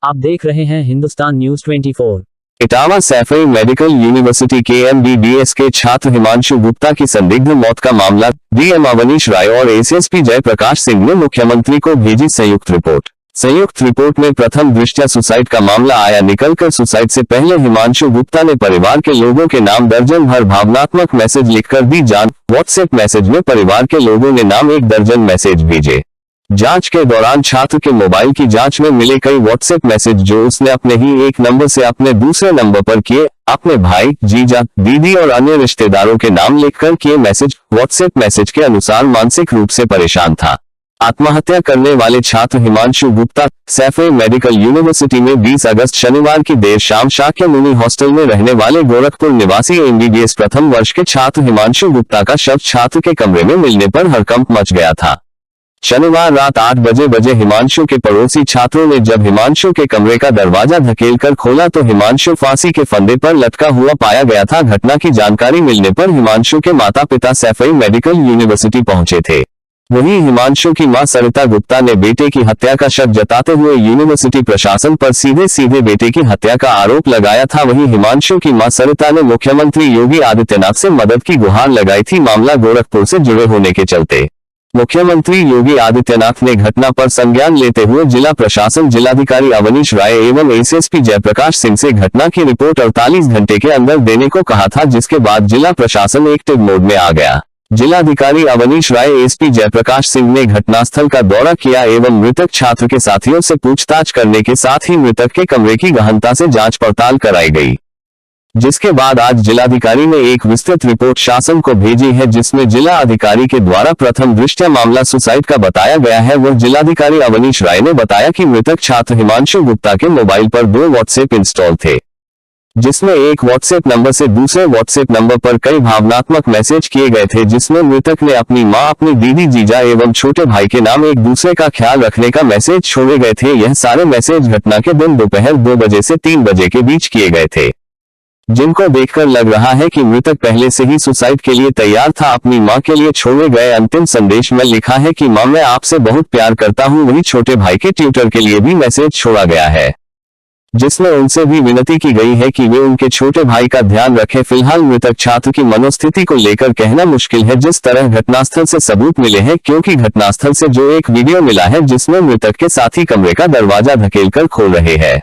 आप देख रहे हैं Hindustan news 24। Etawah Saifai medical university के MBBS के छात्र हिमांशु गुप्ता की संदिग्ध मौत का मामला DM अवनीश राय और ACSP जयप्रकाश सिंह ने मुख्यमंत्री को भेजी संयुक्त रिपोर्ट। संयुक्त रिपोर्ट में प्रथम दृष्टया सुसाइड का मामला आया निकलकर। सुसाइड से पहले हिमांशु गुप्ता ने परिवार के लोगों के नाम दर्जन भर भावनात्मक मैसेज लिखकर दी जान। व्हाट्सएप मैसेज में परिवार के लोगों ने नाम 1 दर्जन मैसेज भेजे। जांच के दौरान छात्र के मोबाइल की जांच में मिले कई व्हाट्सएप मैसेज जो उसने अपने ही एक नंबर से अपने दूसरे नंबर पर किए। अपने भाई, जीजा, दीदी और अन्य रिश्तेदारों के नाम लिखकर किए मैसेज। व्हाट्सएप मैसेज के अनुसार मानसिक रूप से परेशान था। आत्महत्या करने वाले छात्र हिमांशु गुप्ता सैफई मेडिकल यूनिवर्सिटी में 20 अगस्त शनिवार की देर शाम शाक्य मुनि हॉस्टल में रहने वाले गोरखपुर निवासी MBBS प्रथम वर्ष के छात्र हिमांशु गुप्ता का शव छात्र के कमरे में मिलने पर हड़कंप मच गया था। शनिवार रात 8 बजे हिमांशु के पड़ोसी छात्रों ने जब हिमांशु के कमरे का दरवाजा धकेलकर खोला तो हिमांशु फांसी के फंदे पर लटका हुआ पाया गया था। घटना की जानकारी मिलने पर हिमांशु के माता पिता सैफई मेडिकल यूनिवर्सिटी पहुंचे थे। वहीं हिमांशु की मां सरिता गुप्ता ने बेटे की हत्या का शक जताते हुए यूनिवर्सिटी प्रशासन पर सीधे बेटे की हत्या का आरोप लगाया था। वहीं हिमांशु की मां सरिता ने मुख्यमंत्री योगी आदित्यनाथ से मदद की गुहार लगाई थी। मामला गोरखपुर से जुड़े होने के चलते मुख्यमंत्री योगी आदित्यनाथ ने घटना पर संज्ञान लेते हुए जिला प्रशासन, जिलाधिकारी अवनीश राय एवं ACSP जयप्रकाश सिंह से घटना की रिपोर्ट 48 घंटे के अंदर देने को कहा था, जिसके बाद जिला प्रशासन एक्टिव मोड में आ गया। जिलाधिकारी अवनीश राय SP जयप्रकाश सिंह ने घटनास्थल का दौरा किया एवं मृतक छात्र के साथियों से पूछताछ करने के साथ ही मृतक के कमरे की गहनता से जांच पड़ताल कराई गई, जिसके बाद आज जिलाधिकारी ने एक विस्तृत रिपोर्ट शासन को भेजी है, जिसमें जिला अधिकारी के द्वारा प्रथम दृष्टया मामला सुसाइड का बताया गया है। वह जिलाधिकारी अवनीश राय ने बताया कि मृतक छात्र हिमांशु गुप्ता के मोबाइल पर 2 व्हाट्सएप इंस्टॉल थे, जिसमें एक व्हाट्सएप नंबर से दूसरे व्हाट्सएप नंबर पर कई भावनात्मक मैसेज किए गए थे, जिसमें मृतक ने अपनी मां, अपनी दीदी, जीजा एवं छोटे भाई के नाम एक दूसरे का ख्याल रखने का मैसेज छोड़े गए थे। यह सारे मैसेज घटना के दिन दोपहर 2 बजे से 3 बजे के बीच किए गए थे, जिनको देखकर लग रहा है कि मृतक पहले से ही सुसाइड के लिए तैयार था। अपनी मां के लिए छोड़े गए अंतिम संदेश में लिखा है कि मां, मैं आपसे बहुत प्यार करता हूं। वही छोटे भाई के ट्यूटर के लिए भी मैसेज छोड़ा गया है, जिसमें उनसे भी विनती की गई है कि वे उनके छोटे भाई का ध्यान रखें। फिलहाल मृतक छात्र की मनोस्थिति को लेकर कहना मुश्किल है। जिस तरह घटनास्थल से सबूत मिले हैं, क्योंकि घटनास्थल से जो एक वीडियो मिला है जिसमें मृतक के साथी कमरे का दरवाजा धकेलकर खोल रहे हैं,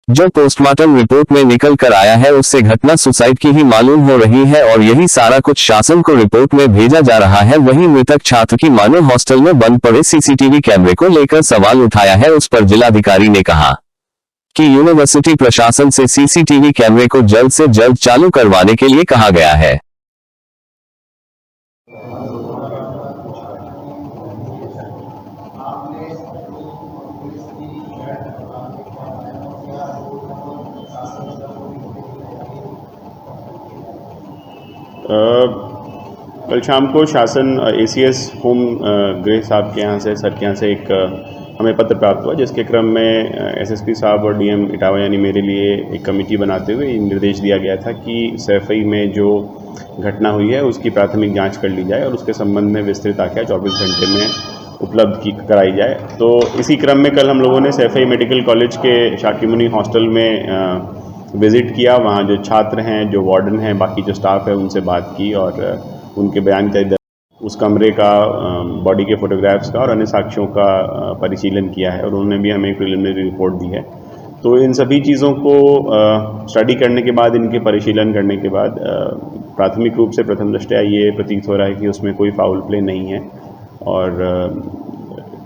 जो पोस्टमार्टम रिपोर्ट में निकल कर आया है, उससे घटना सुसाइड की ही मालूम हो रही है और यही सारा कुछ शासन को रिपोर्ट में भेजा जा रहा है। वहीं मृतक छात्र की मां ने हॉस्टल में बंद पड़े CCTV कैमरे को लेकर सवाल उठाया है। उस पर जिलाधिकारी ने कहा कि यूनिवर्सिटी प्रशासन से CCTV कैमरे को जल्द से जल्द चालू करवाने के लिए कहा गया है। कल शाम को शासन ACS होम गृह साहब के यहाँ से, सर के यहाँ से एक हमें पत्र प्राप्त हुआ, जिसके क्रम में SSP साहब और DM इटावा यानी मेरे लिए एक कमेटी बनाते हुए निर्देश दिया गया था कि सैफई में जो घटना हुई है उसकी प्राथमिक जांच कर ली जाए और उसके संबंध में विस्तृत आख्या 24 घंटे में उपलब्ध कराई जाए। तो इसी क्रम में कल हम लोगों ने सैफई मेडिकल कॉलेज के शाक्यमुनि हॉस्टल में विज़िट किया। वहाँ जो छात्र हैं, जो वार्डन हैं, बाकी जो स्टाफ है, उनसे बात की और उनके बयान के उस कमरे का, बॉडी के फोटोग्राफ्स का और अन्य साक्ष्यों का परिशीलन किया है और उन्होंने भी हमें एक प्रिलिमिनरी रिपोर्ट दी है। तो इन सभी चीज़ों को स्टडी करने के बाद, इनके परिशीलन करने के बाद प्राथमिक रूप से प्रथम दृष्टया ये प्रतीत हो रहा है कि उसमें कोई फाउल प्ले नहीं है और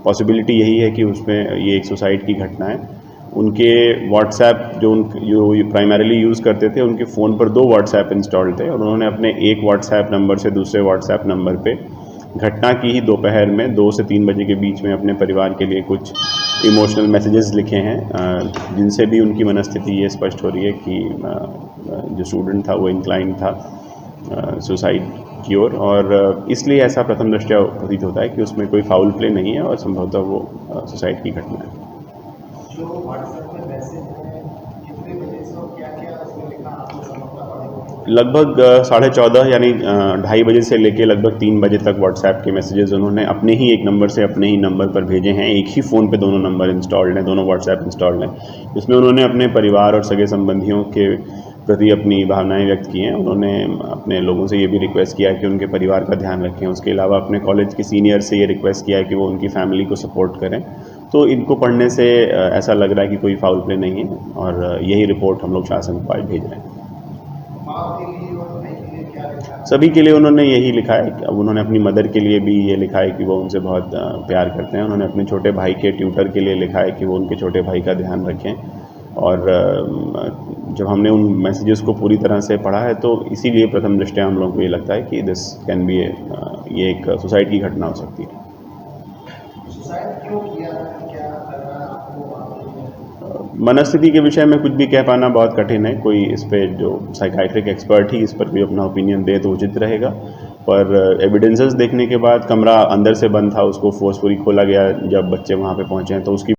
पॉसिबिलिटी यही है कि उसमें ये एक सुसाइड की घटना है। उनके व्हाट्सएप जो प्राइमरीली यूज़ करते थे, उनके फ़ोन पर 2 व्हाट्सएप इंस्टॉल्ड थे और उन्होंने अपने एक व्हाट्सएप नंबर से दूसरे व्हाट्सएप नंबर पे घटना की ही दोपहर में 2 से 3 बजे के बीच में अपने परिवार के लिए कुछ इमोशनल मैसेजेस लिखे हैं, जिनसे भी उनकी मनस्थिति ये स्पष्ट हो रही है कि जो स्टूडेंट था वो इंक्लाइन था सुसाइड की ओर और इसलिए ऐसा प्रथम दृष्टया प्रतीत होता है कि उसमें कोई फाउल प्ले नहीं है और संभवतः वो सुसाइड की घटना है। जो व्हाट्सएप में मैसेज है, कितने बजे से और क्या-क्या उसमें लिखा, आपको समझना पड़ेगा। लगभग 14:30 यानी 2:30 बजे से लेके लगभग 3 बजे तक व्हाट्सएप के मैसेजेस उन्होंने अपने ही एक नंबर से अपने ही नंबर पर भेजे हैं। एक ही फ़ोन पे दोनों नंबर इंस्टॉल्ड हैं, दोनों व्हाट्सएप इंस्टॉल्ड हैं। इसमें उन्होंने अपने परिवार और सगे संबंधियों के प्रति अपनी भावनाएं व्यक्त की हैं। उन्होंने अपने लोगों से ये भी रिक्वेस्ट किया है कि उनके परिवार का ध्यान रखें। उसके अलावा अपने कॉलेज के सीनियर से ये रिक्वेस्ट किया है कि वो उनकी फैमिली को सपोर्ट करें। तो इनको पढ़ने से ऐसा लग रहा है कि कोई फाउल प्ले नहीं है और यही रिपोर्ट हम लोग शासन को आज भेज रहे हैं। सभी के लिए उन्होंने यही लिखा है। अब उन्होंने अपनी मदर के लिए भी ये लिखा है कि वो उनसे बहुत प्यार करते हैं। उन्होंने अपने छोटे भाई के ट्यूटर के लिए लिखा है कि वो उनके छोटे भाई का ध्यान रखें। और जब हमने उन मैसेजेस को पूरी तरह से पढ़ा है तो इसीलिए प्रथम दृष्टया हम लोगों को ये लगता है कि दिस कैन बी ये एक सुसाइड की घटना हो सकती है। मनस्थिति के विषय में कुछ भी कह पाना बहुत कठिन है। कोई इस पे जो साइकाइट्रिक एक्सपर्ट ही इस पर कोई अपना ओपिनियन दे तो उचित रहेगा। पर एविडेंसेस देखने के बाद कमरा अंदर से बंद था, उसको फोर्सफुली खोला गया जब बच्चे वहाँ पे पहुँचे हैं, तो उसकी